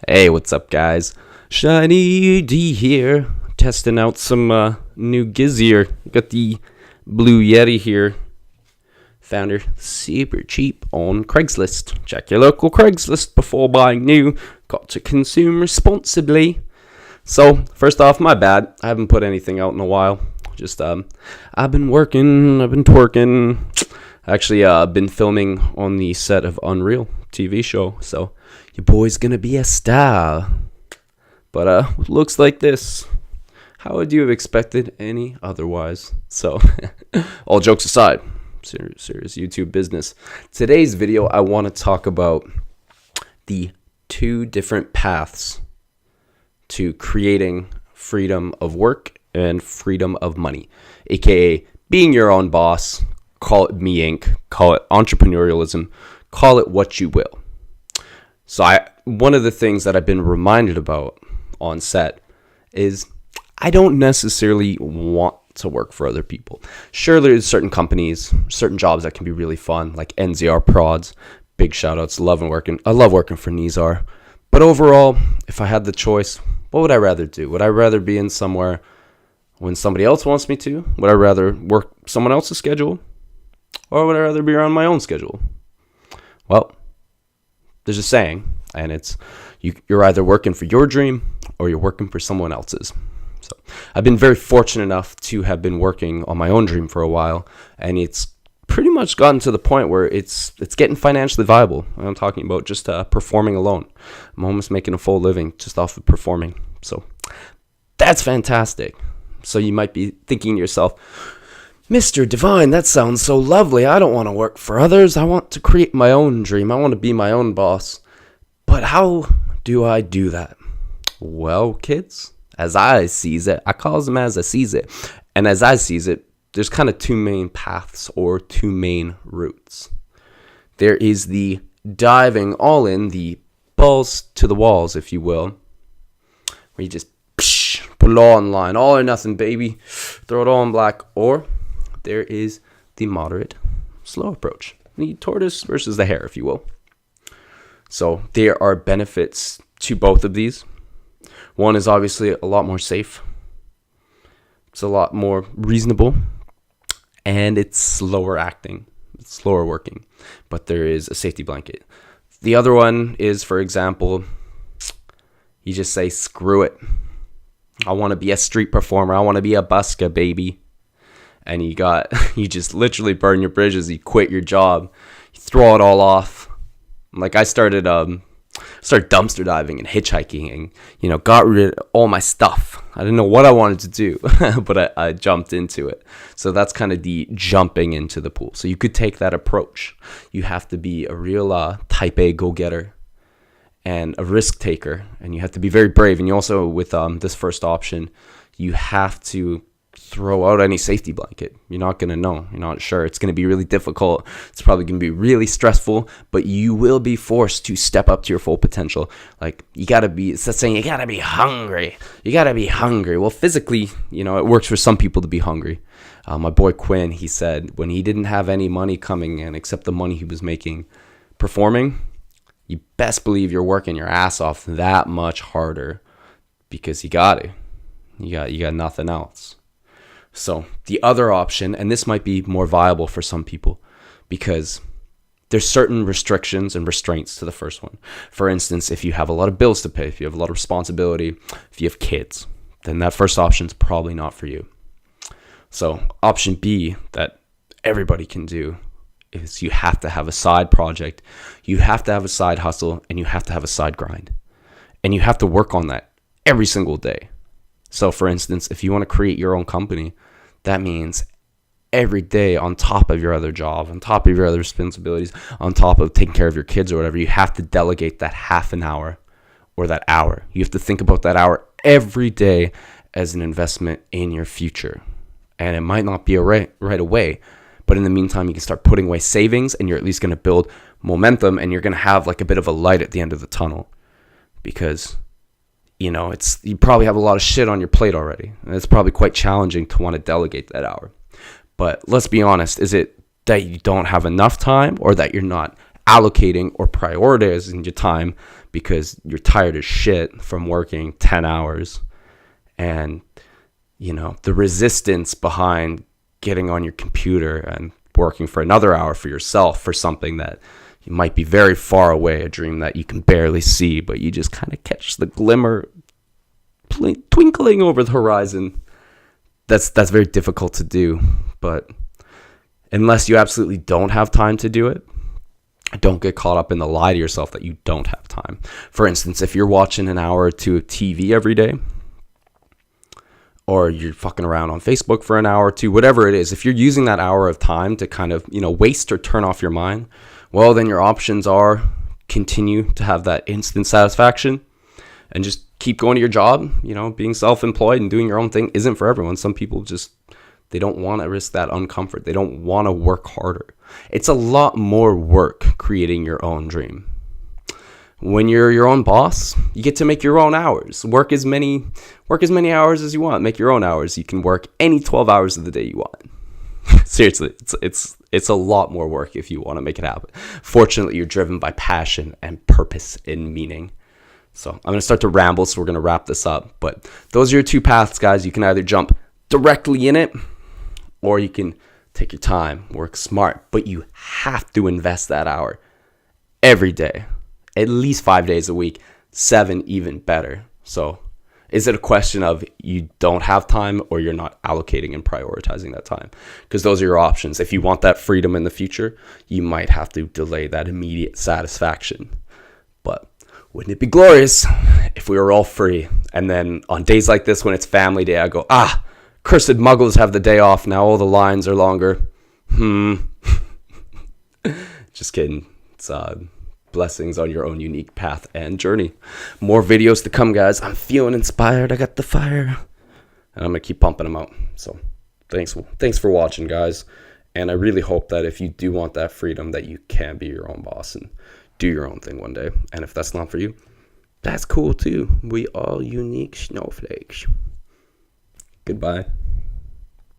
Hey, what's up, guys? Shiny D here, testing out some new giz here. Got the Blue Yeti here. Found her super cheap on Craigslist. Check your local Craigslist before buying new. Got to consume responsibly. So, first off, my bad. I haven't put anything out in a while. Just, I've been working, I've been twerking. Actually, been filming on the set of Unreal TV show, so your boy's gonna be a star. But looks like this. How would you have expected any otherwise? So, all jokes aside, serious YouTube business. Today's video, I want to talk about the two different paths to creating freedom of work and freedom of money, aka being your own boss. Call it me Inc., call it entrepreneurialism, call it what you will. So one of the things that I've been reminded about on set is I don't necessarily want to work for other people. Sure, there's certain companies, certain jobs that can be really fun, like NZR Prods. Big shout outs, I love working for Nizar. But overall, if I had the choice, what would I rather do? Would I rather be in somewhere when somebody else wants me to? Would I rather work someone else's schedule? Or would I rather be around my own schedule? Well, there's a saying, and it's you're either working for your dream or you're working for someone else's. So I've been very fortunate enough to have been working on my own dream for a while, and it's pretty much gotten to the point where it's getting financially viable. I'm talking about just performing alone. I'm almost making a full living just off of performing. So that's fantastic. So you might be thinking to yourself, Mr. Divine, that sounds so lovely. I don't want to work for others. I want to create my own dream. I want to be my own boss. But how do I do that? Well, kids, as I sees it, I calls them as I sees it. And as I sees it, there's kind of two main paths or two main routes. There is the diving all in, the balls to the walls, if you will, where you just put it all in line, all or nothing, baby. Throw it all in black. Or there is the moderate, slow approach. The tortoise versus the hare, if you will. So there are benefits to both of these. One is obviously a lot more safe. It's a lot more reasonable. And it's slower acting. It's slower working. But there is a safety blanket. The other one is, for example, you just say, screw it. I want to be a street performer. I want to be a busker, baby. And you just literally burn your bridges. You quit your job. You throw it all off. Like I started dumpster diving and hitchhiking and, got rid of all my stuff. I didn't know what I wanted to do, but I jumped into it. So that's kind of the jumping into the pool. So you could take that approach. You have to be a real type A go-getter and a risk taker. And you have to be very brave. And you also, with this first option, you have to throw out any safety blanket. You're not going to know. You're not sure. It's going to be really difficult. It's probably going to be really stressful, but you will be forced to step up to your full potential. Like, it's that saying, you got to be hungry. You got to be hungry. Well, physically, it works for some people to be hungry. My boy Quinn, he said when he didn't have any money coming in except the money he was making performing, you best believe you're working your ass off that much harder because you got to. You got nothing else. So the other option, and this might be more viable for some people because there's certain restrictions and restraints to the first one. For instance, if you have a lot of bills to pay, if you have a lot of responsibility, if you have kids, then that first option is probably not for you. So option B that everybody can do is you have to have a side project, you have to have a side hustle, and you have to have a side grind. And you have to work on that every single day. So for instance, if you want to create your own company, that means every day on top of your other job, on top of your other responsibilities, on top of taking care of your kids or whatever, you have to delegate that half an hour or that hour. You have to think about that hour every day as an investment in your future. And it might not be right away, but in the meantime, you can start putting away savings and you're at least going to build momentum and you're going to have like a bit of a light at the end of the tunnel because you probably have a lot of shit on your plate already. And it's probably quite challenging to want to delegate that hour. But let's be honest, is it that you don't have enough time or that you're not allocating or prioritizing your time because you're tired as shit from working 10 hours. And, the resistance behind getting on your computer and working for another hour for yourself for something that you might be very far away, a dream that you can barely see, but you just kind of catch the glimmer twinkling over the horizon. That's very difficult to do. But unless you absolutely don't have time to do it, don't get caught up in the lie to yourself that you don't have time. For instance, if you're watching an hour or two of TV every day, or you're fucking around on Facebook for an hour or two, whatever it is, if you're using that hour of time to kind of, waste or turn off your mind, well, then your options are continue to have that instant satisfaction and just keep going to your job. Being self-employed and doing your own thing isn't for everyone. Some people they don't want to risk that uncomfort. They don't want to work harder. It's a lot more work creating your own dream. When you're your own boss, you get to make your own hours. Work as many hours as you want. Make your own hours. You can work any 12 hours of the day you want. Seriously, it's a lot more work if you want to make it happen. Fortunately, you're driven by passion and purpose and meaning. So I'm going to start to ramble, so we're going to wrap this up. But those are your two paths, guys. You can either jump directly in it, or you can take your time, work smart. But you have to invest that hour every day, at least 5 days a week, 7 even better. So is it a question of you don't have time or you're not allocating and prioritizing that time? Because those are your options. If you want that freedom in the future, you might have to delay that immediate satisfaction. But wouldn't it be glorious if we were all free? And then on days like this, when it's family day, I go, cursed muggles have the day off. Now all the lines are longer. Just kidding. It's blessings on your own unique path and journey. More videos to come, guys. I'm feeling inspired. I got the fire. And I'm going to keep pumping them out. So thanks for watching, guys. And I really hope that if you do want that freedom, that you can be your own boss and do your own thing one day. And if that's not for you, that's cool too. We all unique snowflakes. Goodbye.